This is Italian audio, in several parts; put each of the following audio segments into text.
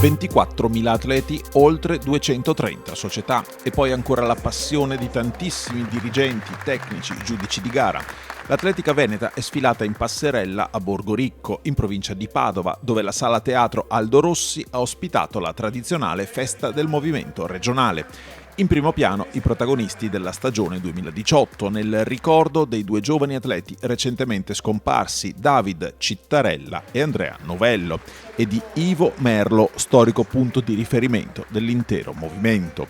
24.000 atleti, oltre 230 società e poi ancora la passione di tantissimi dirigenti, tecnici, giudici di gara. L'Atletica Veneta è sfilata in passerella a Borgoricco, in provincia di Padova, dove la sala teatro Aldo Rossi ha ospitato la tradizionale festa del movimento regionale. In primo piano i protagonisti della stagione 2018, nel ricordo dei due giovani atleti recentemente scomparsi, David Cittarella e Andrea Novello, e di Ivo Merlo, storico punto di riferimento dell'intero movimento.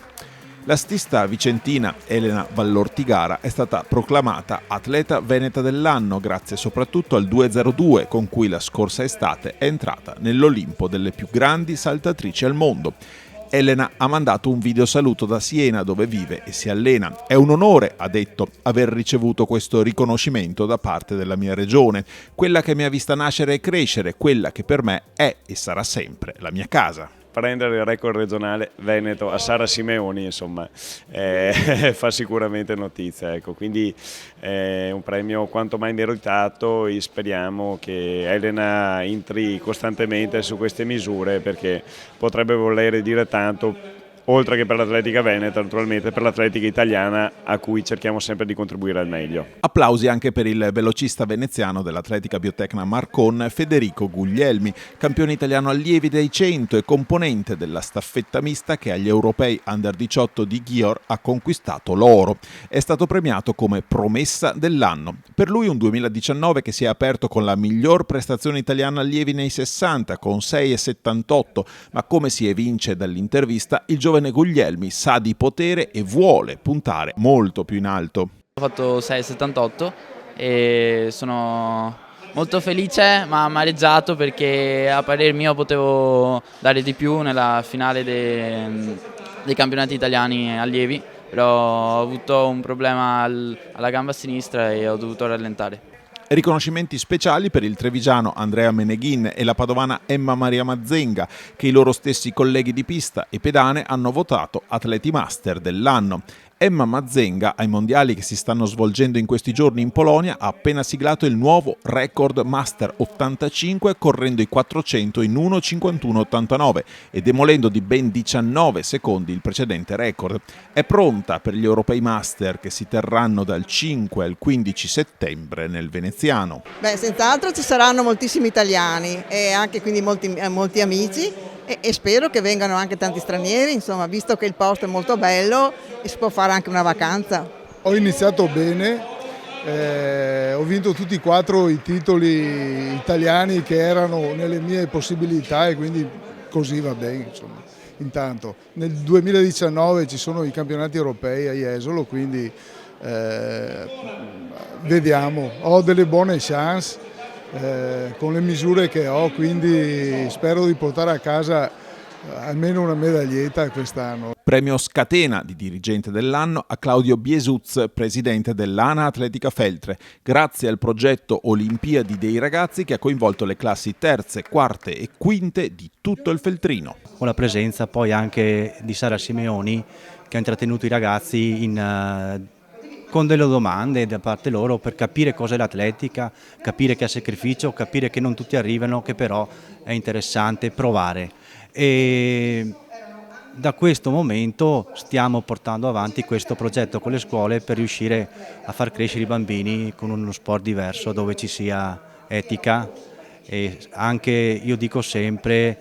La stista vicentina Elena Vallortigara è stata proclamata atleta veneta dell'anno grazie soprattutto al 202 con cui la scorsa estate è entrata nell'Olimpo delle più grandi saltatrici al mondo. Elena ha mandato un video saluto da Siena, dove vive e si allena. È un onore, ha detto, aver ricevuto questo riconoscimento da parte della mia regione, quella che mi ha vista nascere e crescere, quella che per me è e sarà sempre la mia casa. Prendere il record regionale Veneto a Sara Simeoni, insomma, fa sicuramente notizia, ecco. Quindi è un premio quanto mai meritato e speriamo che Elena entri costantemente su queste misure, perché potrebbe voler dire tanto, oltre che per l'Atletica Veneta, naturalmente per l'Atletica italiana, a cui cerchiamo sempre di contribuire al meglio. Applausi anche per il velocista veneziano dell'Atletica Biotecna Marcon, Federico Guglielmi, campione italiano allievi dei 100 e componente della staffetta mista che agli europei Under 18 di Győr ha conquistato l'oro. È stato premiato come promessa dell'anno. Per lui un 2019 che si è aperto con la miglior prestazione italiana allievi nei 60, con 6,78, ma come si evince dall'intervista, il giovane Guglielmi sa di potere e vuole puntare molto più in alto. Ho fatto 6,78 e sono molto felice ma amareggiato, perché a parer mio potevo dare di più nella finale dei campionati italiani allievi, però ho avuto un problema alla gamba sinistra e ho dovuto rallentare. Riconoscimenti speciali per il trevigiano Andrea Meneghin e la padovana Emma Maria Mazzenga, che i loro stessi colleghi di pista e pedane hanno votato atleti master dell'anno. Emma Mazzenga, ai mondiali che si stanno svolgendo in questi giorni in Polonia, ha appena siglato il nuovo record Master 85 correndo i 400 in 1:51,89 e demolendo di ben 19 secondi il precedente record. È pronta per gli europei Master che si terranno dal 5 al 15 settembre nel veneziano. Senz'altro ci saranno moltissimi italiani e anche quindi molti amici. E spero che vengano anche tanti stranieri, insomma, visto che il posto è molto bello e si può fare anche una vacanza. Ho iniziato bene, ho vinto tutti e 4 i titoli italiani che erano nelle mie possibilità e quindi così va bene, insomma. Intanto nel 2019 ci sono i campionati europei a Jesolo, quindi vediamo, ho delle buone chance. Con le misure che ho, quindi spero di portare a casa almeno una medaglietta quest'anno. Premio Scatena di dirigente dell'anno a Claudio Biesuz, presidente dell'ANA Atletica Feltre, grazie al progetto Olimpiadi dei ragazzi che ha coinvolto le classi terze, quarte e quinte di tutto il Feltrino. Con la presenza poi anche di Sara Simeoni, che ha intrattenuto i ragazzi con delle domande da parte loro per capire cos'è l'atletica, capire che è sacrificio, capire che non tutti arrivano, che però è interessante provare. E da questo momento stiamo portando avanti questo progetto con le scuole per riuscire a far crescere i bambini con uno sport diverso, dove ci sia etica e anche, io dico sempre,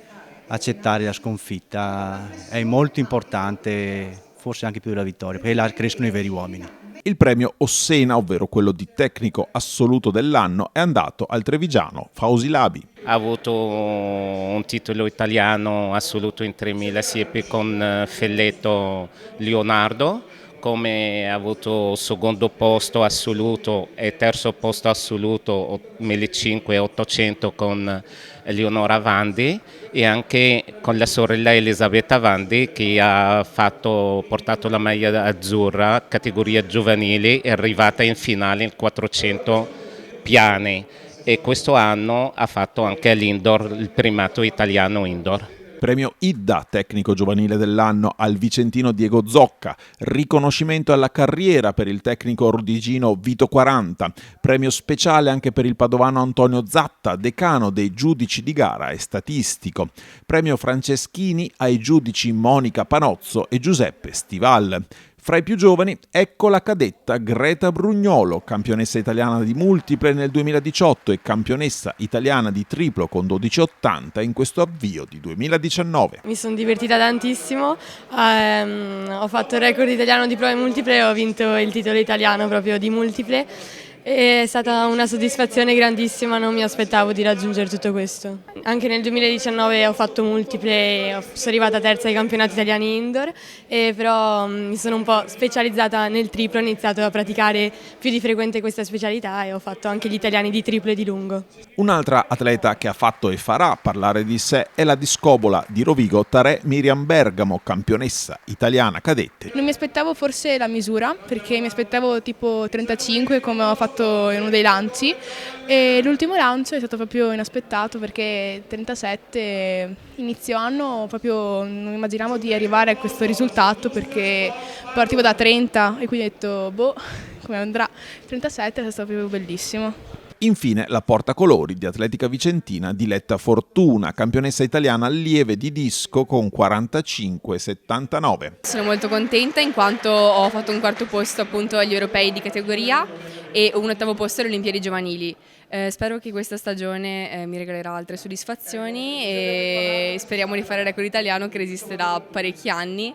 accettare la sconfitta. È molto importante, forse anche più della vittoria, perché là crescono i veri uomini. Il premio Ossena, ovvero quello di tecnico assoluto dell'anno, è andato al trevigiano Fausi Labi. Ha avuto un titolo italiano assoluto in 3000 siepi con Felletto Leonardo, come ha avuto secondo posto assoluto e terzo posto assoluto 1500 e 800 con Eleonora Vandi, e anche con la sorella Elisabetta Vandi, che ha portato la maglia azzurra categoria giovanili, è arrivata in finale in 400 piani, e questo anno ha fatto anche all'indoor il primato italiano indoor. Premio Idda, tecnico giovanile dell'anno, al vicentino Diego Zocca. Riconoscimento alla carriera per il tecnico rudigino Vito 40. Premio speciale anche per il padovano Antonio Zatta, decano dei giudici di gara e statistico. Premio Franceschini ai giudici Monica Panozzo e Giuseppe Stival. Fra i più giovani, ecco la cadetta Greta Brugnolo, campionessa italiana di multiple nel 2018 e campionessa italiana di triplo con 12,80 in questo avvio di 2019. Mi sono divertita tantissimo, ho fatto il record italiano di prove multiple e ho vinto il titolo italiano proprio di multiple. È stata una soddisfazione grandissima, non mi aspettavo di raggiungere tutto questo. Anche nel 2019 ho fatto multiple, sono arrivata terza ai campionati italiani indoor, però mi sono un po' specializzata nel triplo, ho iniziato a praticare più di frequente questa specialità e ho fatto anche gli italiani di triplo e di lungo. Un'altra atleta che ha fatto e farà parlare di sé è la discobola di Rovigo Tare Miriam Bergamo, campionessa italiana cadette. Non mi aspettavo forse la misura, perché mi aspettavo tipo 35 come ho fatto in uno dei lanci, e l'ultimo lancio è stato proprio inaspettato perché 37 inizio anno proprio non immaginavo di arrivare a questo risultato, perché partivo da 30 e quindi ho detto boh, come andrà. 37 è stato proprio bellissimo. Infine la portacolori di atletica vicentina Diletta Fortuna, campionessa italiana allieve di disco con 45,79. Sono molto contenta in quanto ho fatto un quarto posto appunto agli europei di categoria e un ottavo posto alle Olimpiadi giovanili. Spero che questa stagione mi regalerà altre soddisfazioni e speriamo di fare il record italiano che resiste da parecchi anni.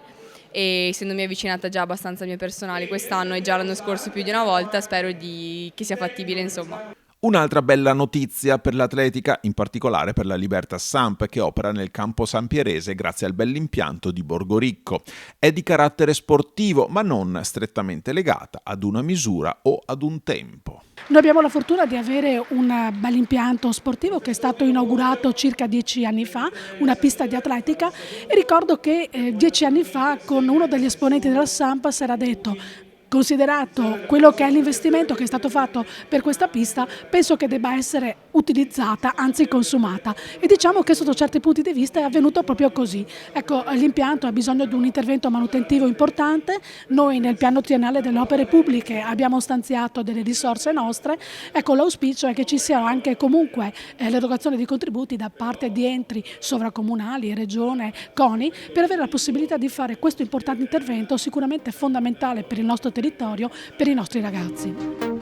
E essendomi avvicinata già abbastanza ai miei personali quest'anno e già l'anno scorso più di una volta, spero che sia fattibile, insomma. Un'altra bella notizia per l'atletica, in particolare per la Libertas Samp, che opera nel campo sampierese grazie al bell'impianto di Borgoricco. È di carattere sportivo, ma non strettamente legata ad una misura o ad un tempo. Noi abbiamo la fortuna di avere un bell'impianto sportivo che è stato inaugurato circa 10 anni fa, una pista di atletica, e ricordo che 10 anni fa con uno degli esponenti della Samp si era detto: considerato quello che è l'investimento che è stato fatto per questa pista, penso che debba essere utilizzata, anzi consumata, e diciamo che sotto certi punti di vista è avvenuto proprio così. Ecco, l'impianto ha bisogno di un intervento manutentivo importante. Noi nel piano triennale delle opere pubbliche abbiamo stanziato delle risorse nostre. Ecco, l'auspicio è che ci sia anche comunque l'erogazione di contributi da parte di enti sovracomunali, regione, CONI, per avere la possibilità di fare questo importante intervento sicuramente fondamentale per il nostro territorio, per i nostri ragazzi.